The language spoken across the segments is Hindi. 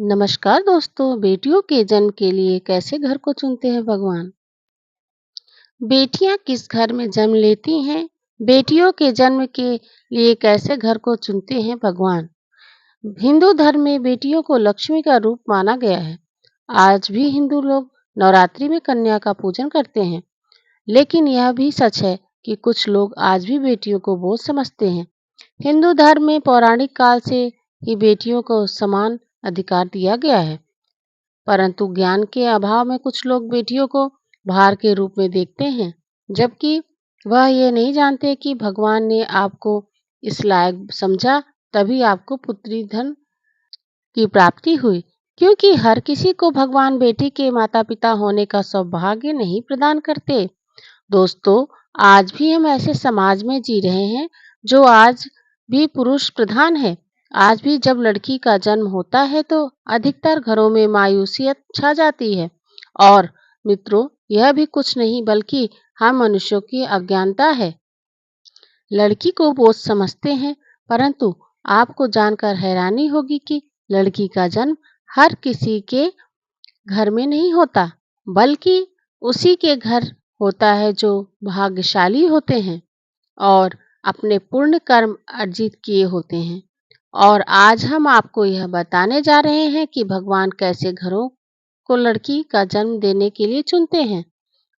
नमस्कार दोस्तों, बेटियों के जन्म के लिए कैसे घर को चुनते हैं भगवान? बेटियां किस घर में जन्म लेती हैं? बेटियों के जन्म के लिए कैसे घर को चुनते हैं भगवान? हिंदू धर्म में बेटियों को लक्ष्मी का रूप माना गया है। आज भी हिंदू लोग नवरात्रि में कन्या का पूजन करते हैं, लेकिन यह भी सच है कि कुछ लोग आज भी बेटियों को बोझ समझते हैं। हिंदू धर्म में पौराणिक काल से ही बेटियों को समान अधिकार दिया गया है। परंतु ज्ञान के अभाव में कुछ लोग बेटियों को भार के रूप में देखते हैं, जबकि वह ये नहीं जानते कि भगवान ने आपको इस लायक समझा, तभी आपको पुत्री धन की प्राप्ति हुई। क्योंकि हर किसी को भगवान बेटी के माता पिता होने का सौभाग्य नहीं प्रदान करते। दोस्तों, आज भी हम ऐसे समाज में जी रहे हैं जो आज भी पुरुष प्रधान है। आज भी जब लड़की का जन्म होता है तो अधिकतर घरों में मायूसियत छा जाती है। और मित्रों, यह भी कुछ नहीं बल्कि हम मनुष्यों की अज्ञानता है। लड़की को बोझ समझते हैं, परंतु आपको जानकर हैरानी होगी कि लड़की का जन्म हर किसी के घर में नहीं होता, बल्कि उसी के घर होता है जो भाग्यशाली होते हैं और अपने पुण्य कर्म अर्जित किए होते हैं। और आज हम आपको यह बताने जा रहे हैं कि भगवान कैसे घरों को लड़की का जन्म देने के लिए चुनते हैं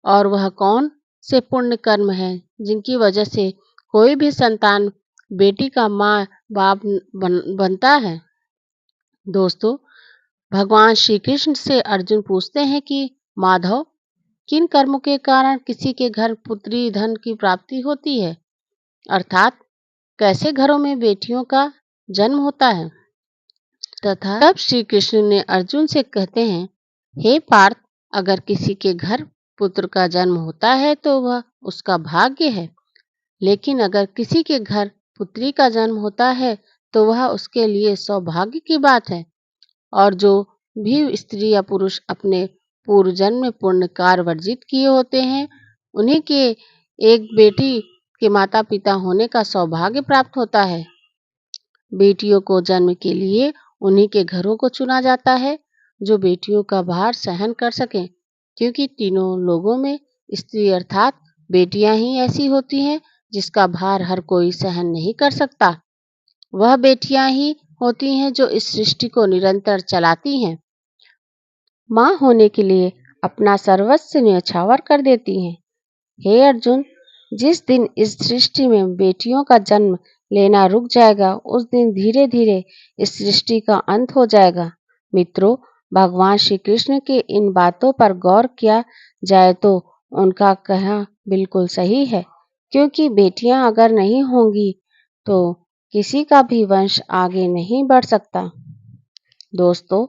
और वह कौन से पुण्य कर्म है जिनकी वजह से कोई भी संतान बेटी का माँ बाप बनता है। दोस्तों, भगवान श्री कृष्ण से अर्जुन पूछते हैं कि माधव, किन कर्मों के कारण किसी के घर पुत्री धन की प्राप्ति होती है, अर्थात कैसे घरों में बेटियों का जन्म होता है। तथा तब श्री कृष्ण ने अर्जुन से कहते हैं, हे पार्थ, अगर किसी के घर पुत्र का जन्म होता है तो वह उसका भाग्य है, लेकिन अगर किसी के घर पुत्री का जन्म होता है तो वह उसके लिए सौभाग्य की बात है। और जो भी स्त्री या पुरुष अपने पूर्व जन्म में पुण्य कार्य वर्जित किए होते हैं, उन्हीं के एक बेटी के माता पिता होने का सौभाग्य प्राप्त होता है। बेटियों को जन्म के लिए उन्हीं के घरों को चुना जाता है जो बेटियों का भार सहन कर सकें, क्योंकि तीनों लोगों में स्त्री अर्थात बेटियां ही ऐसी होती हैं जिसका भार हर कोई सहन नहीं कर सकता। वह बेटियां ही होती हैं जो इस सृष्टि को निरंतर चलाती हैं, माँ होने के लिए अपना सर्वस्व न्यौछावर कर देती हैं। हे अर्जुन, जिस दिन इस सृष्टि में बेटियों का जन्म लेना रुक जाएगा, उस दिन धीरे धीरे इस सृष्टि का अंत हो जाएगा। मित्रों, भगवान श्री कृष्ण के इन बातों पर गौर किया जाए तो उनका कहना बिल्कुल सही है, क्योंकि बेटियां अगर नहीं होंगी तो किसी का भी वंश आगे नहीं बढ़ सकता। दोस्तों,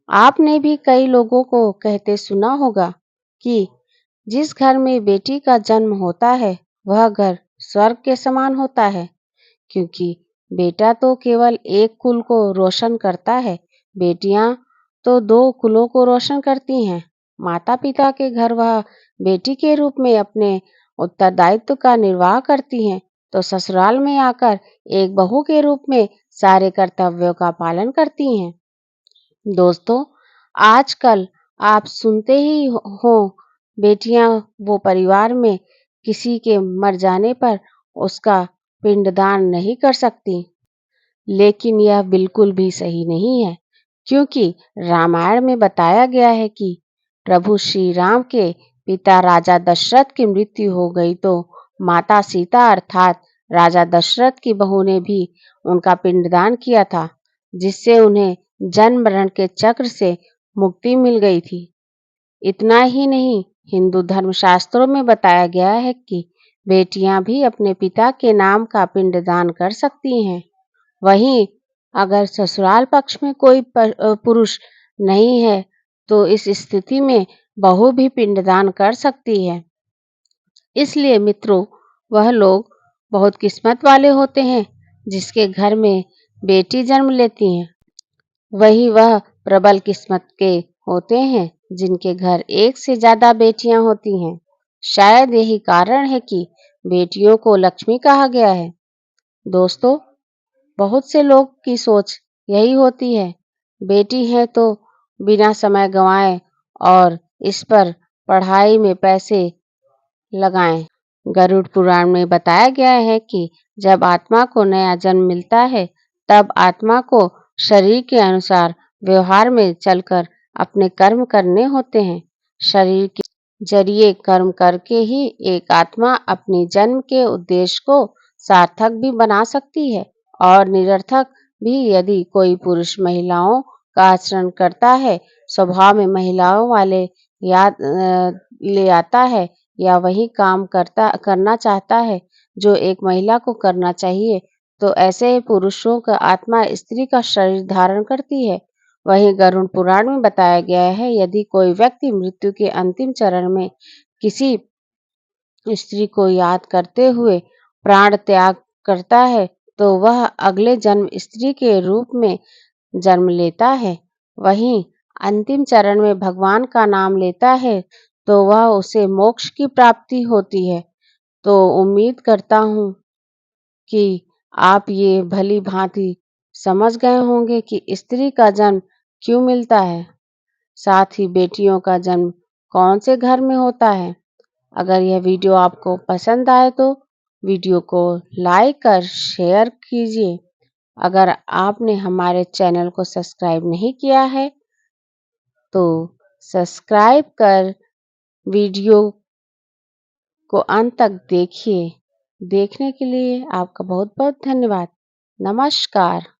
आपने भी कई लोगों को कहते सुना होगा कि जिस घर में बेटी का जन्म होता है वह घर स्वर्ग के समान होता है, क्योंकि बेटा तो केवल एक कुल को रोशन करता है, बेटियां तो दो कुलों को रोशन करती हैं। माता पिता के घर वह बेटी के रूप में अपने उत्तरदायित्व का निर्वाह करती हैं, तो ससुराल में आकर एक बहू के रूप में सारे कर्तव्यों का पालन करती हैं। दोस्तों, आजकल आप सुनते ही हो बेटियां वो परिवार में किसी के मर जाने पर उसका पिंडदान नहीं कर सकती, लेकिन यह बिल्कुल भी सही नहीं है, क्योंकि रामायण में बताया गया है कि प्रभु श्री राम के पिता राजा दशरथ की मृत्यु हो गई तो माता सीता अर्थात राजा दशरथ की बहू ने भी उनका पिंडदान किया था, जिससे उन्हें जन्म मरण के चक्र से मुक्ति मिल गई थी। इतना ही नहीं, हिंदू धर्मशास्त्रों में बताया गया है कि बेटियां भी अपने पिता के नाम का पिंडदान कर सकती हैं। वहीं अगर ससुराल पक्ष में कोई पुरुष नहीं है तो इस स्थिति में बहू भी पिंडदान कर सकती है। इसलिए मित्रों, वह लोग बहुत किस्मत वाले होते हैं जिसके घर में बेटी जन्म लेती हैं। वही वह प्रबल किस्मत के होते हैं जिनके घर एक से ज्यादा बेटियां होती हैं। शायद यही कारण है कि बेटियों को लक्ष्मी कहा गया है। दोस्तों, बहुत से लोग की सोच यही होती है, बेटी है तो बिना समय गंवाए और इस पर पढ़ाई में पैसे लगाएं। गरुड़ पुराण में बताया गया है कि जब आत्मा को नया जन्म मिलता है, तब आत्मा को शरीर के अनुसार व्यवहार में चलकर अपने कर्म करने होते हैं। शरीर के जरिए कर्म करके ही एक आत्मा अपने जन्म के उद्देश्य को सार्थक भी बना सकती है और निरर्थक भी। यदि कोई पुरुष महिलाओं का आचरण करता है, स्वभाव में महिलाओं वाले ले आता है या वही काम करना चाहता है जो एक महिला को करना चाहिए, तो ऐसे पुरुषों का आत्मा स्त्री का शरीर धारण करती है। वहीं गरुड़ पुराण में बताया गया है, यदि कोई व्यक्ति मृत्यु के अंतिम चरण में किसी स्त्री को याद करते हुए प्राण त्याग करता है, तो वह अगले जन्म स्त्री के रूप में जन्म लेता है। वहीं अंतिम चरण में भगवान का नाम लेता है, तो वह उसे मोक्ष की प्राप्ति होती है। तो उम्मीद करता हूँ कि आप ये भली भांति समझ गए होंगे कि स्त्री का जन्म क्यों मिलता है, साथ ही बेटियों का जन्म कौन से घर में होता है। अगर यह वीडियो आपको पसंद आए तो वीडियो को लाइक और शेयर कीजिए। अगर आपने हमारे चैनल को सब्सक्राइब नहीं किया है, तो सब्सक्राइब कर वीडियो को अंत तक देखिए। देखने के लिए आपका बहुत बहुत धन्यवाद। नमस्कार।